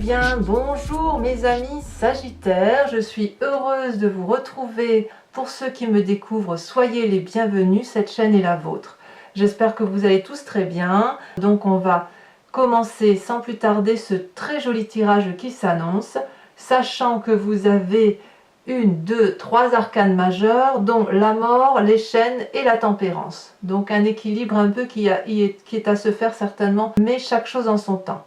bien, bonjour mes amis Sagittaires, je suis heureuse de vous retrouver. Pour ceux qui me découvrent, soyez les bienvenus, cette chaîne est la vôtre. J'espère que vous allez tous très bien. Donc on va commencer sans plus tarder ce très joli tirage qui s'annonce, sachant que vous avez 1, 2, 3 arcanes majeures, dont la mort, les chaînes et la tempérance. Donc un équilibre un peu qui est à se faire certainement, mais chaque chose en son temps.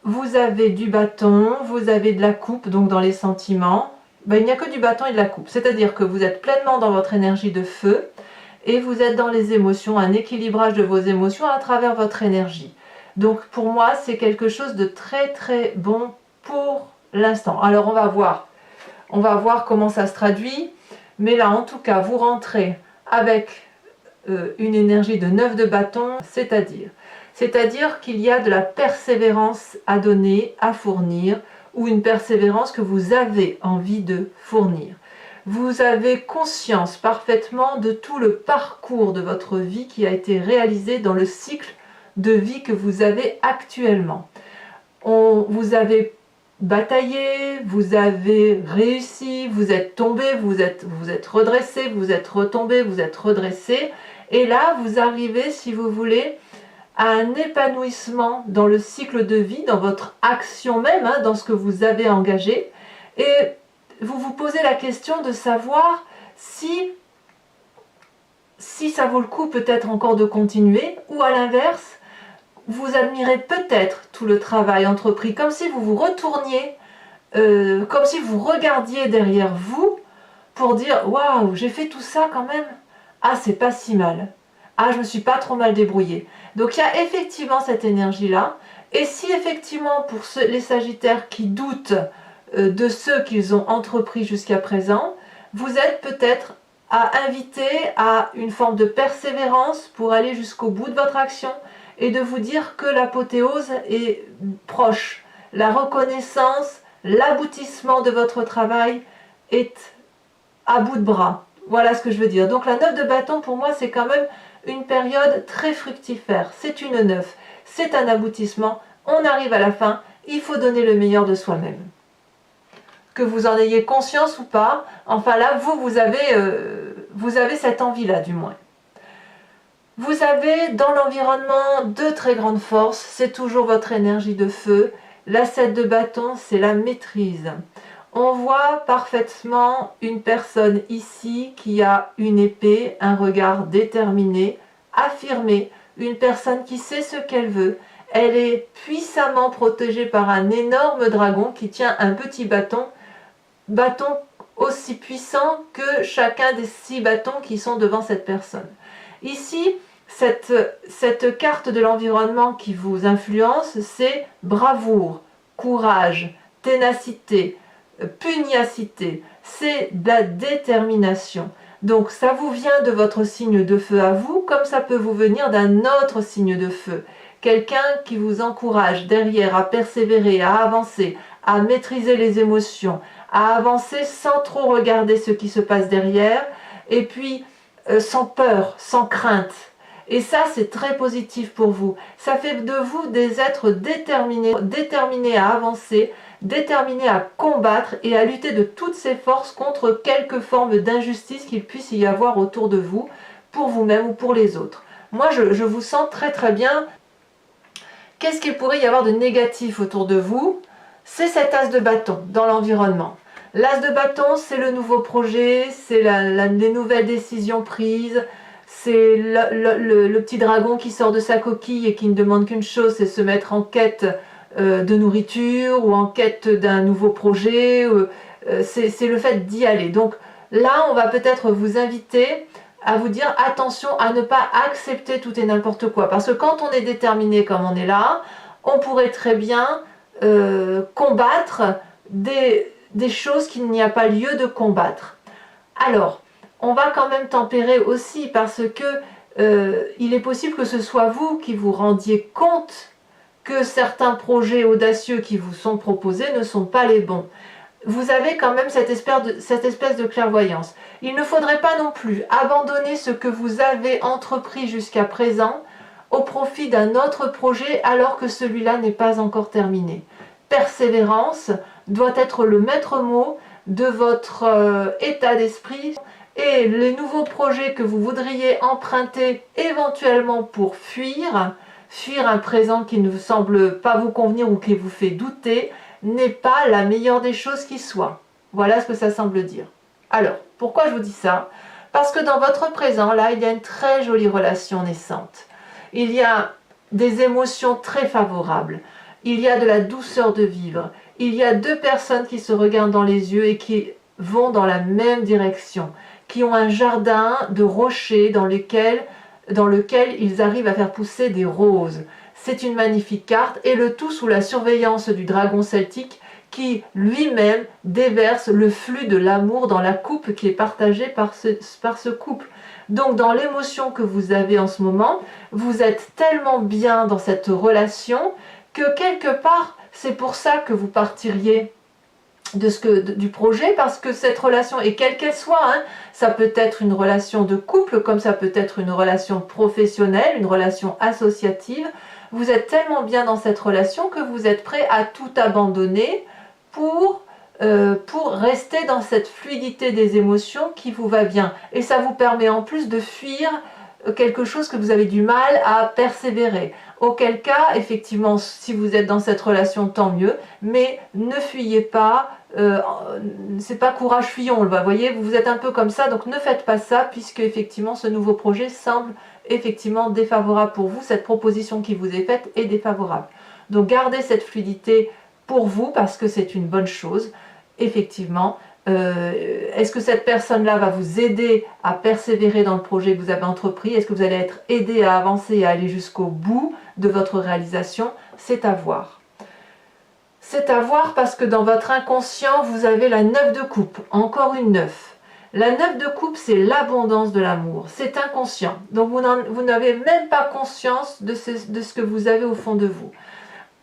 Vous avez du bâton, vous avez de la coupe, donc dans les sentiments. Il n'y a que du bâton et de la coupe. C'est-à-dire que vous êtes pleinement dans votre énergie de feu et vous êtes dans les émotions, un équilibrage de vos émotions à travers votre énergie. Donc pour moi, c'est quelque chose de très très bon pour l'instant. Alors on va voir comment ça se traduit. Mais là, en tout cas, vous rentrez avec une énergie de 9 de bâton, c'est-à-dire qu'il y a de la persévérance à donner, à fournir, ou une persévérance que vous avez envie de fournir. Vous avez conscience parfaitement de tout le parcours de votre vie qui a été réalisé dans le cycle de vie que vous avez actuellement. Vous avez bataillé, vous avez réussi, vous êtes tombé, vous êtes redressé, vous êtes retombé, vous êtes redressé, et là vous arrivez, si vous voulez, à un épanouissement dans le cycle de vie, dans votre action même, dans ce que vous avez engagé, et vous vous posez la question de savoir si ça vaut le coup peut-être encore de continuer, ou à l'inverse, vous admirez peut-être tout le travail entrepris, comme si vous vous retourniez, comme si vous regardiez derrière vous pour dire « Waouh, j'ai fait tout ça quand même. Ah, c'est pas si mal. Ah, je me suis pas trop mal débrouillée. » Donc il y a effectivement cette énergie-là. Et si effectivement, pour les Sagittaires qui doutent de ceux qu'ils ont entrepris jusqu'à présent, vous êtes peut-être à inviter à une forme de persévérance pour aller jusqu'au bout de votre action, et de vous dire que l'apothéose est proche. La reconnaissance, l'aboutissement de votre travail est à bout de bras. Voilà ce que je veux dire. Donc la 9 de bâton, pour moi, c'est quand même une période très fructifère. C'est une 9, c'est un aboutissement. On arrive à la fin, il faut donner le meilleur de soi-même. Que vous en ayez conscience ou pas, enfin là, vous avez cette envie-là du moins. Vous avez dans l'environnement deux très grandes forces, c'est toujours votre énergie de feu. La 7 de bâton, c'est la maîtrise. On voit parfaitement une personne ici qui a une épée, un regard déterminé, affirmé, une personne qui sait ce qu'elle veut. Elle est puissamment protégée par un énorme dragon qui tient un petit bâton aussi puissant que chacun des 6 bâtons qui sont devant cette personne. Ici, cette carte de l'environnement qui vous influence, c'est bravoure, courage, ténacité, pugnacité, c'est de la détermination. Donc ça vous vient de votre signe de feu à vous, comme ça peut vous venir d'un autre signe de feu. Quelqu'un qui vous encourage derrière à persévérer, à avancer, à maîtriser les émotions, à avancer sans trop regarder ce qui se passe derrière, et puis sans peur, sans crainte. Et ça, c'est très positif pour vous. Ça fait de vous des êtres déterminés à avancer, déterminés à combattre et à lutter de toutes ses forces contre quelque forme d'injustice qu'il puisse y avoir autour de vous, pour vous-même ou pour les autres. Moi, je vous sens très très bien. Qu'est-ce qu'il pourrait y avoir de négatif autour de vous? C'est cet as de bâton dans l'environnement. L'as de bâton, c'est le nouveau projet, c'est les nouvelles décisions prises, c'est le petit dragon qui sort de sa coquille et qui ne demande qu'une chose, c'est se mettre en quête de nourriture ou en quête d'un nouveau projet. C'est le fait d'y aller. Donc là, on va peut-être vous inviter à vous dire attention à ne pas accepter tout et n'importe quoi. Parce que quand on est déterminé comme on est là, on pourrait très bien combattre des choses qu'il n'y a pas lieu de combattre. Alors, on va quand même tempérer aussi parce que il est possible que ce soit vous qui vous rendiez compte que certains projets audacieux qui vous sont proposés ne sont pas les bons. Vous avez quand même cette espèce de clairvoyance. Il ne faudrait pas non plus abandonner ce que vous avez entrepris jusqu'à présent au profit d'un autre projet alors que celui-là n'est pas encore terminé. persévérance doit être le maître mot de votre état d'esprit. Et les nouveaux projets que vous voudriez emprunter éventuellement pour fuir un présent qui ne semble pas vous convenir ou qui vous fait douter, n'est pas la meilleure des choses qui soit. Voilà ce que ça semble dire. Alors, pourquoi je vous dis ça? Parce que dans votre présent, là, il y a une très jolie relation naissante. Il y a des émotions très favorables. Il y a de la douceur de vivre. Il y a deux personnes qui se regardent dans les yeux et qui vont dans la même direction, qui ont un jardin de rochers dans lequel ils arrivent à faire pousser des roses. C'est une magnifique carte, et le tout sous la surveillance du dragon celtique qui lui-même déverse le flux de l'amour dans la coupe qui est partagée par ce couple. Donc dans l'émotion que vous avez en ce moment, vous êtes tellement bien dans cette relation que quelque part, c'est pour ça que vous partiriez du projet, parce que cette relation, et quelle qu'elle soit, hein, ça peut être une relation de couple, comme ça peut être une relation professionnelle, une relation associative, vous êtes tellement bien dans cette relation que vous êtes prêt à tout abandonner pour rester dans cette fluidité des émotions qui vous va bien. Et ça vous permet en plus de fuir quelque chose que vous avez du mal à persévérer. Auquel cas, effectivement, si vous êtes dans cette relation, tant mieux, mais ne fuyez pas, c'est pas courage fuyons, vous voyez, vous êtes un peu comme ça, donc ne faites pas ça, puisque effectivement ce nouveau projet semble effectivement défavorable pour vous, cette proposition qui vous est faite est défavorable. Donc gardez cette fluidité pour vous, parce que c'est une bonne chose, effectivement. Est-ce que cette personne-là va vous aider à persévérer dans le projet que vous avez entrepris? Est-ce que vous allez être aidé à avancer et à aller jusqu'au bout de votre réalisation? C'est à voir. C'est à voir, parce que dans votre inconscient, vous avez la 9 de coupe, encore une 9. La 9 de coupe, c'est l'abondance de l'amour, c'est inconscient. Donc vous n'avez même pas conscience de ce que vous avez au fond de vous.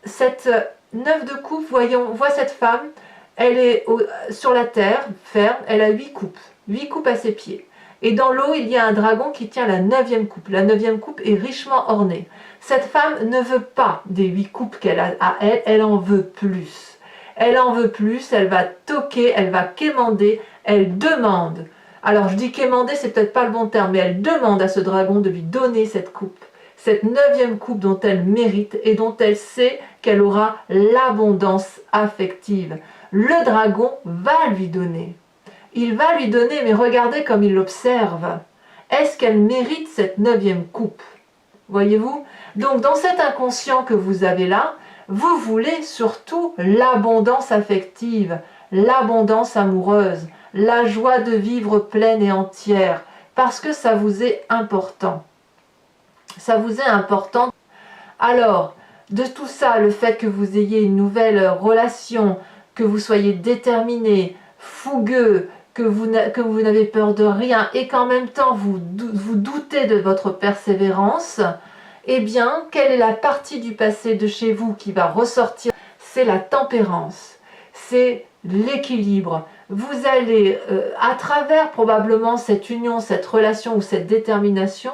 Cette 9 de coupe, on voit cette femme, elle est sur la terre, ferme, elle a 8 coupes. 8 coupes à ses pieds. Et dans l'eau, il y a un dragon qui tient la 9e coupe. La 9e coupe est richement ornée. Cette femme ne veut pas des 8 coupes qu'elle a à elle, elle en veut plus. Elle en veut plus, elle va toquer, elle va quémander, elle demande. Alors je dis quémander, c'est peut-être pas le bon terme, mais elle demande à ce dragon de lui donner cette coupe. Cette 9e coupe dont elle mérite et dont elle sait qu'elle aura l'abondance affective. Le dragon va lui donner. Il va lui donner, mais regardez comme il l'observe. Est-ce qu'elle mérite cette 9e coupe? Voyez-vous? Donc dans cet inconscient que vous avez là, vous voulez surtout l'abondance affective, l'abondance amoureuse, la joie de vivre pleine et entière, parce que ça vous est important. Ça vous est important. Alors, de tout ça, le fait que vous ayez une nouvelle relation, que vous soyez déterminé, fougueux, que vous n'avez peur de rien et qu'en même temps vous doutez de votre persévérance, eh bien, quelle est la partie du passé de chez vous qui va ressortir? C'est la tempérance, c'est l'équilibre. Vous allez, à travers probablement cette union, cette relation ou cette détermination,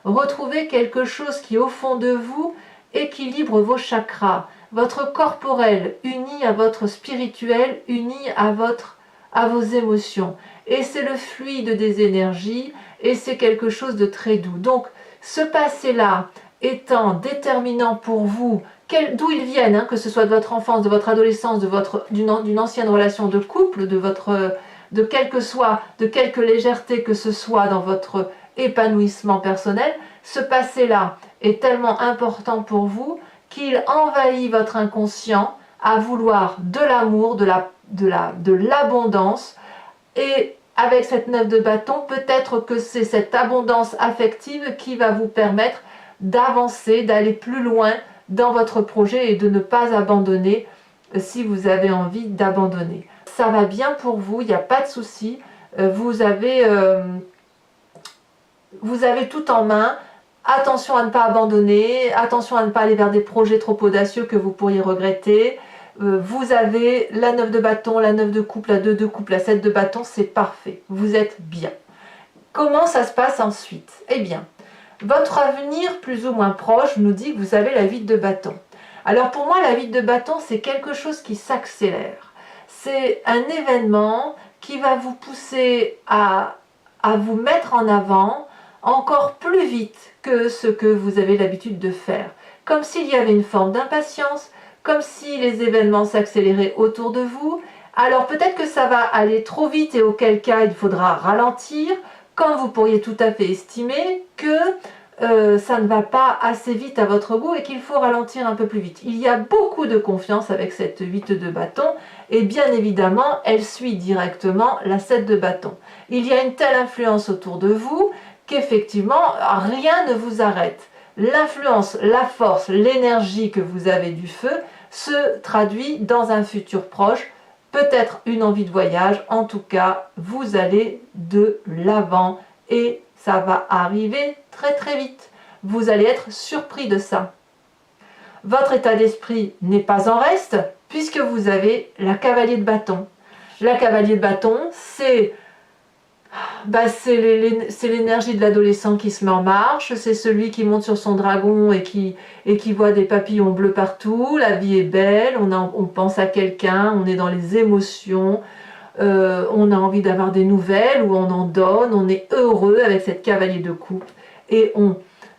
retrouver quelque chose qui, au fond de vous, équilibre vos chakras, votre corporel uni à votre spirituel, uni à vos émotions. Et c'est le fluide des énergies, et c'est quelque chose de très doux. Donc, ce passé-là étant déterminant pour vous, d'où ils viennent, hein, que ce soit de votre enfance, de votre adolescence, d'une ancienne relation de couple, de quelque légèreté que ce soit dans votre épanouissement personnel, ce passé-là est tellement important pour vous qu'il envahit votre inconscient à vouloir de l'amour, de l'abondance. Et avec cette 9 de bâton, peut-être que c'est cette abondance affective qui va vous permettre d'avancer, d'aller plus loin dans votre projet et de ne pas abandonner si vous avez envie d'abandonner. Ça va bien pour vous, il n'y a pas de souci. Vous avez tout en main. Attention à ne pas abandonner, attention à ne pas aller vers des projets trop audacieux que vous pourriez regretter. Vous avez la 9 de bâton, la 9 de coupe, la 2 de coupe, la 7 de bâton, c'est parfait. Vous êtes bien. Comment ça se passe ensuite? Eh bien, votre avenir plus ou moins proche nous dit que vous avez la 8 de bâton. Alors pour moi, la 8 de bâton, c'est quelque chose qui s'accélère. C'est un événement qui va vous pousser à vous mettre en avant encore plus vite que ce que vous avez l'habitude de faire. Comme s'il y avait une forme d'impatience, comme si les événements s'accéléraient autour de vous. Alors peut-être que ça va aller trop vite et auquel cas il faudra ralentir, quand vous pourriez tout à fait estimer que ça ne va pas assez vite à votre goût et qu'il faut ralentir un peu plus vite. Il y a beaucoup de confiance avec cette 8 de bâton et bien évidemment elle suit directement la 7 de bâton. Il y a une telle influence autour de vous qu'effectivement rien ne vous arrête. L'influence, la force, l'énergie que vous avez du feu se traduit dans un futur proche, peut-être une envie de voyage, en tout cas vous allez de l'avant et ça va arriver très très vite. Vous allez être surpris de ça. Votre état d'esprit n'est pas en reste puisque vous avez la cavalier de bâton. La cavalier de bâton, c'est l'énergie de l'adolescent qui se met en marche, c'est celui qui monte sur son dragon et qui voit des papillons bleus partout, la vie est belle, on pense à quelqu'un, on est dans les émotions, on a envie d'avoir des nouvelles ou on en donne, on est heureux avec cette cavalier de coupe. Et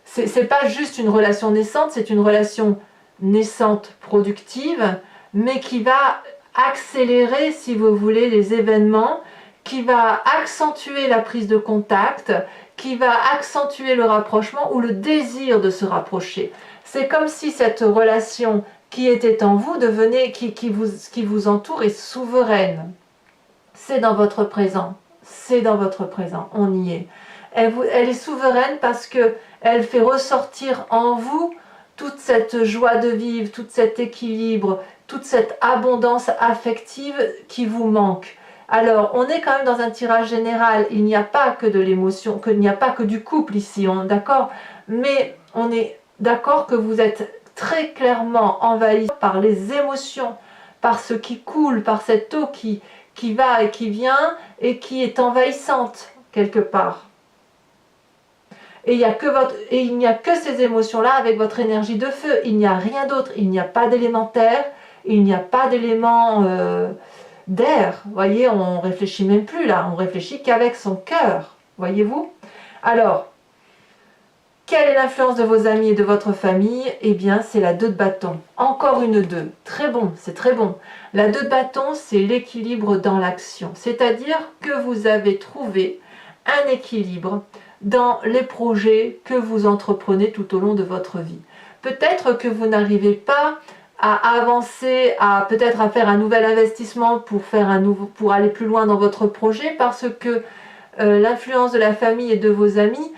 c'est pas juste une relation naissante, c'est une relation naissante productive, mais qui va accélérer, si vous voulez, les événements, qui va accentuer la prise de contact, qui va accentuer le rapprochement ou le désir de se rapprocher. C'est comme si cette relation qui était en vous devenait, qui vous entoure est souveraine. C'est dans votre présent, c'est dans votre présent, on y est. Elle est souveraine parce qu'elle fait ressortir en vous toute cette joie de vivre, tout cet équilibre, toute cette abondance affective qui vous manque. Alors, on est quand même dans un tirage général, il n'y a pas que de l'émotion, il n'y a pas que du couple ici, d'accord, mais on est d'accord que vous êtes très clairement envahi par les émotions, par ce qui coule, par cette eau qui va et qui vient et qui est envahissante quelque part. Et il n'y a que ces émotions-là avec votre énergie de feu, il n'y a rien d'autre, il n'y a pas d'élémentaire, il n'y a pas d'élément d'air, voyez, on réfléchit même plus là, on réfléchit qu'avec son cœur, voyez-vous. Alors, quelle est l'influence de vos amis et de votre famille? Eh bien, c'est la 2 de bâton. Encore une 2. Très bon, c'est très bon. La 2 de bâton, c'est l'équilibre dans l'action. C'est-à-dire que vous avez trouvé un équilibre dans les projets que vous entreprenez tout au long de votre vie. Peut-être que vous n'arrivez pas à avancer, peut-être à faire un nouvel investissement pour aller plus loin dans votre projet parce que l'influence de la famille et de vos amis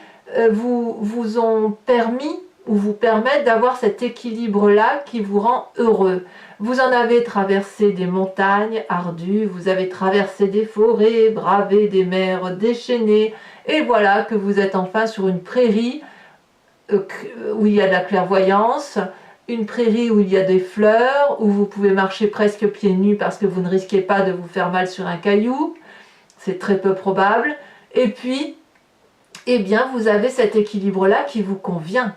vous ont permis ou vous permettent d'avoir cet équilibre-là qui vous rend heureux. Vous en avez traversé des montagnes ardues, vous avez traversé des forêts, bravé des mers déchaînées, et voilà que vous êtes enfin sur une prairie où il y a de la clairvoyance, une prairie où il y a des fleurs, où vous pouvez marcher presque pieds nus parce que vous ne risquez pas de vous faire mal sur un caillou, c'est très peu probable, et puis eh bien vous avez cet équilibre-là qui vous convient.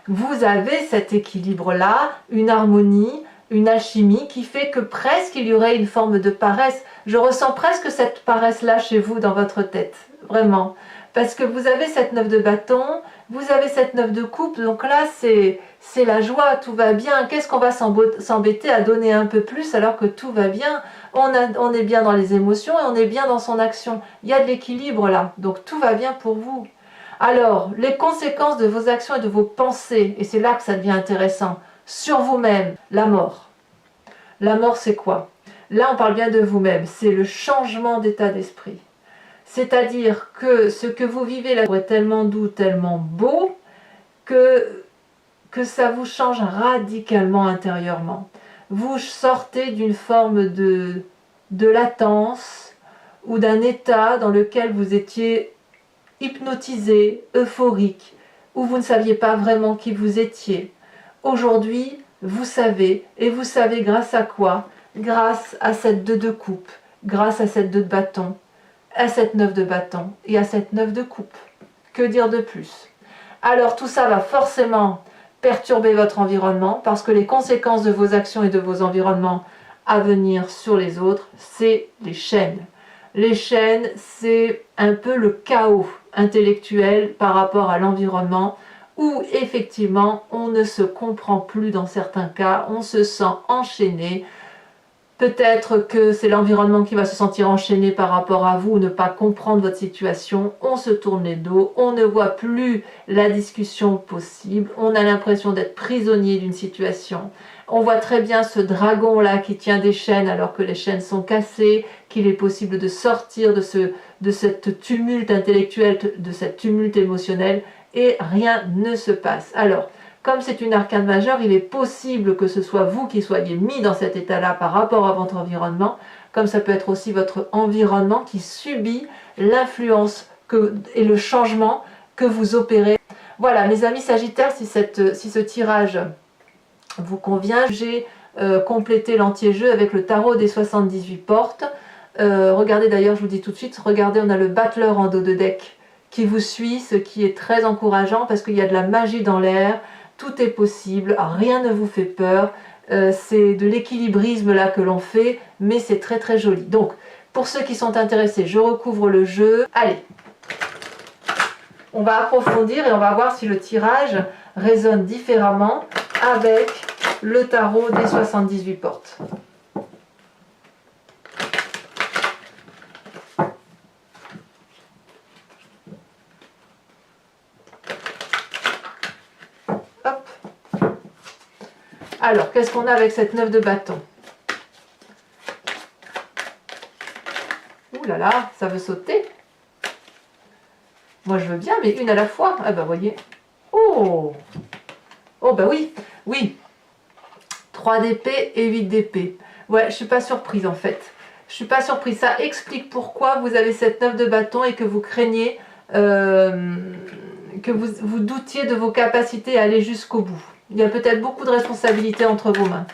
Vous avez cet équilibre-là, une harmonie, une alchimie qui fait que presque il y aurait une forme de paresse. Je ressens presque cette paresse-là chez vous dans votre tête, vraiment. Parce que vous avez cette 9 de bâton, vous avez cette 9 de coupe, donc là c'est la joie, tout va bien. Qu'est-ce qu'on va s'embêter à donner un peu plus alors que tout va bien? On est bien dans les émotions et on est bien dans son action. Il y a de l'équilibre là, donc tout va bien pour vous. Alors, les conséquences de vos actions et de vos pensées, et c'est là que ça devient intéressant, sur vous-même, la mort. La mort, c'est quoi? Là, on parle bien de vous-même, c'est le changement d'état d'esprit. C'est-à-dire que ce que vous vivez là est tellement doux, tellement beau, que ça vous change radicalement intérieurement. Vous sortez d'une forme de latence ou d'un état dans lequel vous étiez hypnotisé, euphorique, où vous ne saviez pas vraiment qui vous étiez. Aujourd'hui, vous savez, et vous savez grâce à quoi? Grâce à cette 2 de coupe, grâce à cette 2 de bâton, à cette 9 de bâton et à cette 9 de coupe. Que dire de plus? Alors tout ça va forcément perturber votre environnement, parce que les conséquences de vos actions et de vos environnements à venir sur les autres, c'est les chaînes. Les chaînes, c'est un peu le chaos intellectuel par rapport à l'environnement, où effectivement on ne se comprend plus dans certains cas, on se sent enchaîné. Peut-être que c'est l'environnement qui va se sentir enchaîné par rapport à vous, ou ne pas comprendre votre situation, on se tourne les dos, on ne voit plus la discussion possible, on a l'impression d'être prisonnier d'une situation. On voit très bien ce dragon-là qui tient des chaînes alors que les chaînes sont cassées, qu'il est possible de sortir de cette tumulte intellectuel, de cette tumulte émotionnel, et rien ne se passe. Alors, comme c'est une arcane majeure, il est possible que ce soit vous qui soyez mis dans cet état-là par rapport à votre environnement, comme ça peut être aussi votre environnement qui subit l'influence et le changement que vous opérez. Voilà, mes amis Sagittaires, si ce tirage vous convient, j'ai complété l'anti-jeu avec le tarot des 78 portes. Regardez d'ailleurs, je vous dis tout de suite, regardez, on a le battleur en dos de deck qui vous suit, ce qui est très encourageant parce qu'il y a de la magie dans l'air. Tout est possible, rien ne vous fait peur, c'est de l'équilibrisme là que l'on fait, mais c'est très très joli. Donc, pour ceux qui sont intéressés, je recouvre le jeu. Allez, on va approfondir et on va voir si le tirage résonne différemment avec le tarot des 78 portes. Alors, qu'est-ce qu'on a avec cette 9 de bâton? Ouh là là, ça veut sauter. Moi, je veux bien, mais une à la fois. Ah bah, voyez. Oh! Oh bah oui, oui. 3 d'épée et 8 d'épée. Ouais, je suis pas surprise en fait. Je suis pas surprise. Ça explique pourquoi vous avez cette 9 de bâton et que vous craignez, que vous doutiez de vos capacités à aller jusqu'au bout. Il y a peut-être beaucoup de responsabilités entre vos mains.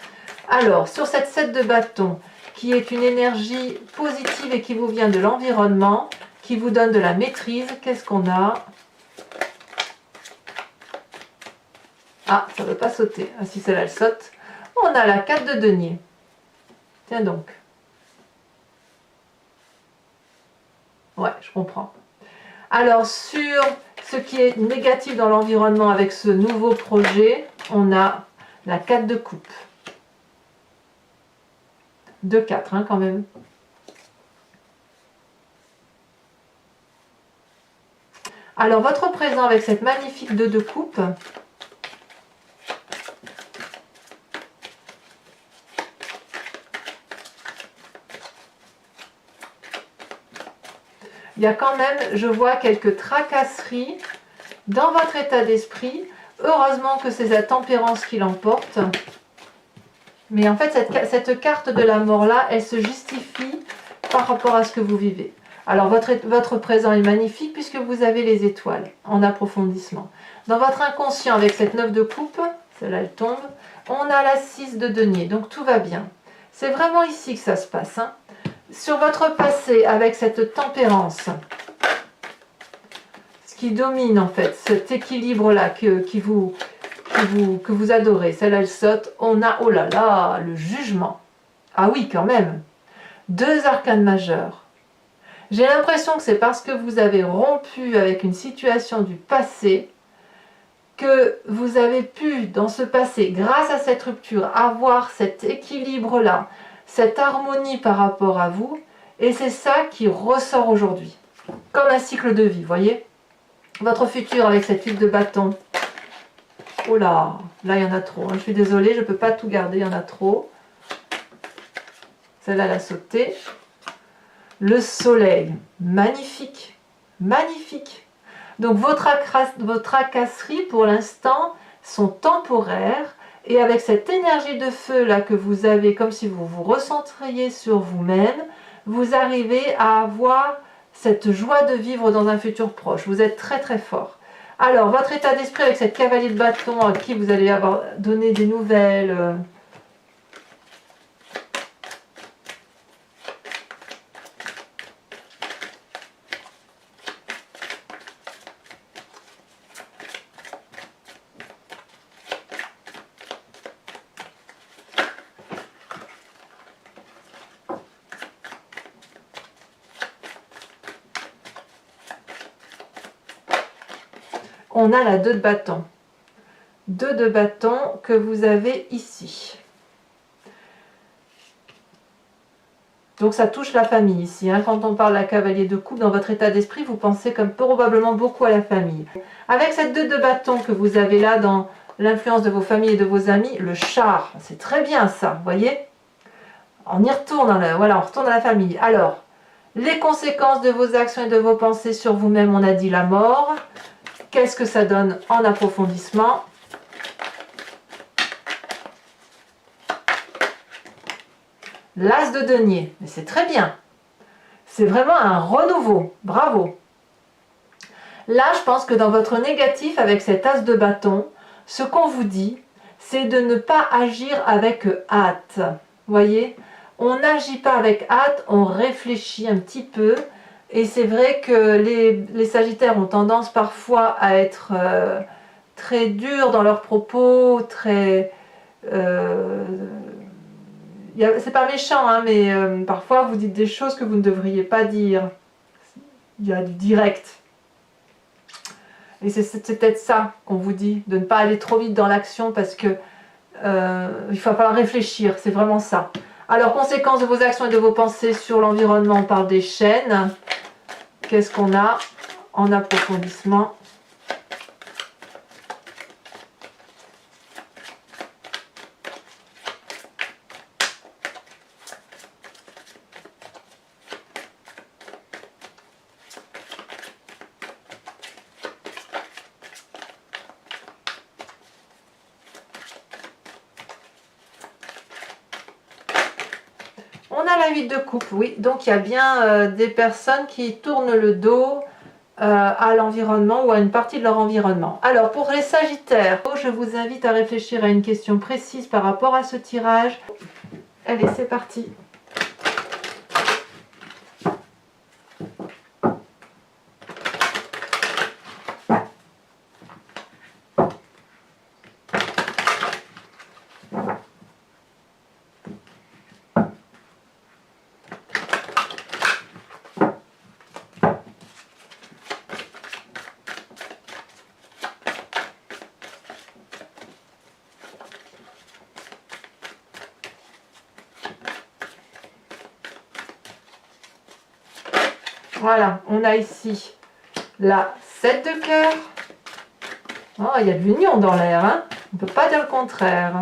Alors, sur cette 7 de bâton, qui est une énergie positive et qui vous vient de l'environnement, qui vous donne de la maîtrise, qu'est-ce qu'on a? Ah, ça ne veut pas sauter. Ah, si celle-là, elle saute. On a la 4 de denier. Tiens donc. Ouais, je comprends. Alors, sur ce qui est négatif dans l'environnement avec ce nouveau projet, on a la 4 de coupe. 2-4, hein, quand même. Alors, votre présent avec cette magnifique 2 de coupe, il y a quand même, je vois, quelques tracasseries dans votre état d'esprit. Heureusement que c'est la tempérance qui l'emporte. Mais en fait, cette carte de la mort-là, elle se justifie par rapport à ce que vous vivez. Alors, votre présent est magnifique puisque vous avez les étoiles en approfondissement. Dans votre inconscient, avec cette 9 de coupe, celle-là, elle tombe, on a la 6 de denier. Donc, tout va bien. C'est vraiment ici que ça se passe, hein. Sur votre passé, avec cette tempérance, ce qui domine en fait, cet équilibre-là que vous adorez, celle-là elle saute, on a, oh là là, le jugement. Ah oui, quand même. 2 arcanes majeures. J'ai l'impression que c'est parce que vous avez rompu avec une situation du passé que vous avez pu, dans ce passé, grâce à cette rupture, avoir cet équilibre-là, cette harmonie par rapport à vous, et c'est ça qui ressort aujourd'hui. Comme un cycle de vie, voyez? Votre futur avec cette 8 de bâton. Oh là, là il y en a trop, hein. Je suis désolée, je ne peux pas tout garder, il y en a trop. Celle-là, elle a sauté. Le soleil, magnifique, magnifique. Donc vos tracasseries pour l'instant sont temporaires. Et avec cette énergie de feu là que vous avez, comme si vous vous recentriez sur vous-même, vous arrivez à avoir cette joie de vivre dans un futur proche. Vous êtes très très fort. Alors, votre état d'esprit avec cette cavalier de bâton à qui vous allez avoir donné des nouvelles. on a la 2 de bâton. 2 de bâton que vous avez ici. Donc ça touche la famille ici. Hein. Quand on parle de la cavalier de coupe, dans votre état d'esprit, vous pensez comme probablement beaucoup à la famille. Avec cette 2 de bâton que vous avez là dans l'influence de vos familles et de vos amis, le char, c'est très bien ça, vous voyez? On y retourne, voilà, on retourne à la famille. Alors, les conséquences de vos actions et de vos pensées sur vous-même, on a dit la mort. Qu'est-ce que ça donne en approfondissement? L'as de denier, mais c'est très bien. C'est vraiment un renouveau, bravo. Là, je pense que dans votre négatif, avec cet as de bâton, ce qu'on vous dit, c'est de ne pas agir avec hâte. Vous voyez? On n'agit pas avec hâte, on réfléchit un petit peu. Et c'est vrai que les Sagittaires ont tendance parfois à être très durs dans leurs propos, très... c'est pas méchant, hein, mais parfois vous dites des choses que vous ne devriez pas dire. Il y a du direct. Et c'est peut-être ça qu'on vous dit, de ne pas aller trop vite dans l'action parce que il va falloir réfléchir, c'est vraiment ça. Alors, conséquences de vos actions et de vos pensées sur l'environnement, on parle des chaînes. Qu'est-ce qu'on a en approfondissement? On a la 8 de coupe, oui. Donc il y a bien des personnes qui tournent le dos à l'environnement ou à une partie de leur environnement. Alors pour les Sagittaires, je vous invite à réfléchir à une question précise par rapport à ce tirage. Allez, c'est parti. Voilà, on a ici la 7 de cœur. Oh, il y a de l'union dans l'air, hein. On ne peut pas dire le contraire.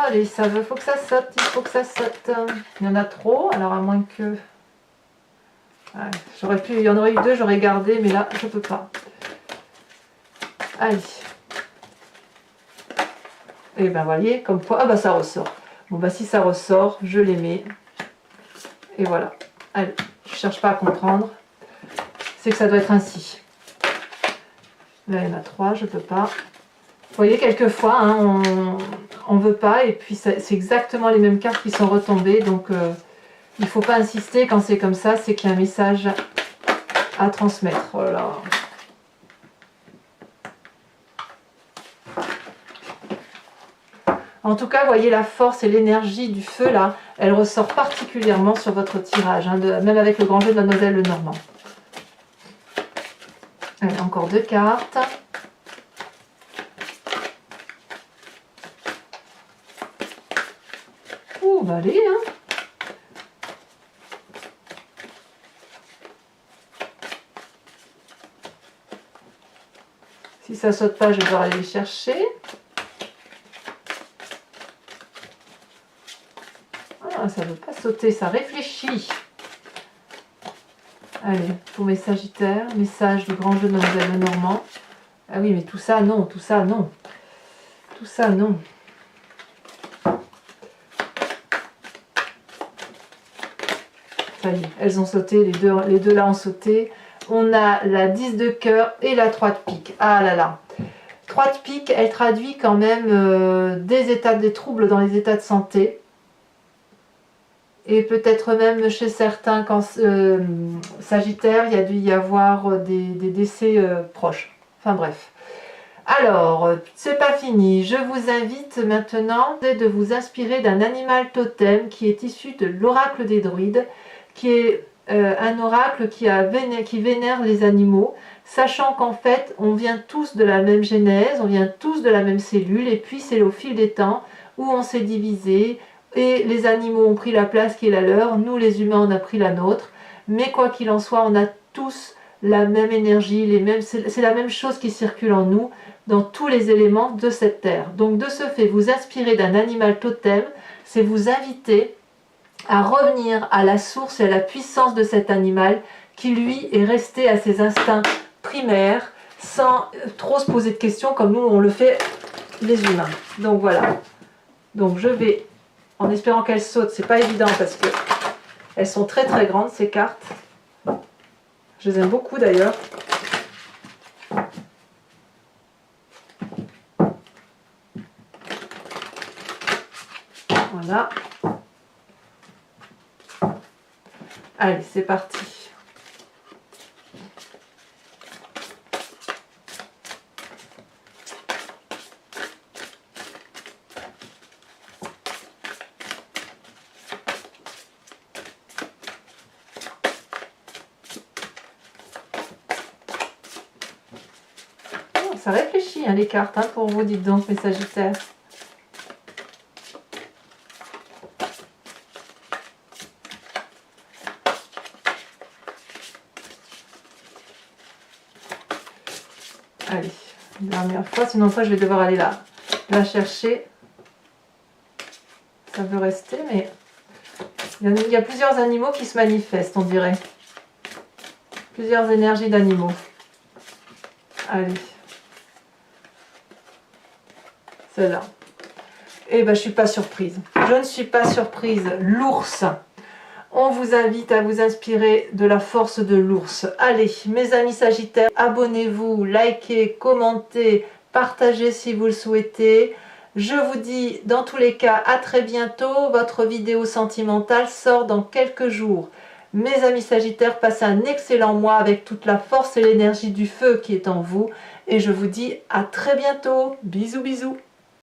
Allez, ça veut, faut que ça saute, il faut que ça saute. Il y en a trop, alors à moins que... Ouais, j'aurais pu, il y en aurait eu 2, j'aurais gardé, mais là, je peux pas. Allez. Et ben, voyez, comme quoi... Ah bah ça ressort. Bon bah si ça ressort, je les mets. Et voilà. Allez, je cherche pas à comprendre. C'est que ça doit être ainsi. Là, il y en a 3, je peux pas. Vous voyez, quelquefois, hein, on ne veut pas, et puis c'est exactement les mêmes cartes qui sont retombées, donc il ne faut pas insister quand c'est comme ça, c'est qu'il y a un message à transmettre. Voilà. En tout cas, vous voyez la force et l'énergie du feu, là, elle ressort particulièrement sur votre tirage, hein, même avec le grand jeu de Mademoiselle Lenormand. Allez, encore 2 cartes. On va aller, hein. Si ça saute pas, je vais devoir aller les chercher. Ah, ça veut pas sauter, ça réfléchit. Allez, pour mes Sagittaires, message du grand jeu de Mademoiselle Lenormand. Ah oui, mais tout ça, non, tout ça, non. Tout ça, non. Ça y est, elles ont sauté, les deux là ont sauté. On a la 10 de cœur et la 3 de pique. Ah là là. 3 de pique, elle traduit quand même des troubles dans les états de santé. et peut-être même chez certains Sagittaires, il y a dû y avoir des décès proches. Enfin bref. Alors, c'est pas fini. Je vous invite maintenant de vous inspirer d'un animal totem qui est issu de l'oracle des druides, qui est un oracle qui vénère les animaux, sachant qu'en fait, on vient tous de la même genèse, on vient tous de la même cellule, et puis c'est au fil des temps où on s'est divisé, et les animaux ont pris la place qui est la leur, nous les humains on a pris la nôtre, mais quoi qu'il en soit, on a tous la même énergie, c'est la même chose qui circule en nous, dans tous les éléments de cette terre. Donc de ce fait, vous inspirer d'un animal totem, c'est vous inviter à revenir à la source et à la puissance de cet animal qui lui est resté à ses instincts primaires sans trop se poser de questions comme nous on le fait les humains. Donc voilà. Donc je vais, en espérant qu'elles sautent, c'est pas évident parce que elles sont très très grandes ces cartes. Je les aime beaucoup d'ailleurs. Voilà. Allez, c'est parti. Oh, ça réfléchit hein, les cartes hein, pour vous, dites donc, mes Sagittaires. Allez, une dernière fois, sinon après je vais devoir aller la chercher. Ça veut rester, mais il y a plusieurs animaux qui se manifestent, on dirait. Plusieurs énergies d'animaux. Allez. Celle-là. Eh ben, je suis pas surprise. Je ne suis pas surprise. L'ours. On vous invite à vous inspirer de la force de l'ours. Allez, mes amis Sagittaires, abonnez-vous, likez, commentez, partagez si vous le souhaitez. Je vous dis dans tous les cas à très bientôt. Votre vidéo sentimentale sort dans quelques jours. Mes amis Sagittaires, passez un excellent mois avec toute la force et l'énergie du feu qui est en vous. Et je vous dis à très bientôt. Bisous, bisous.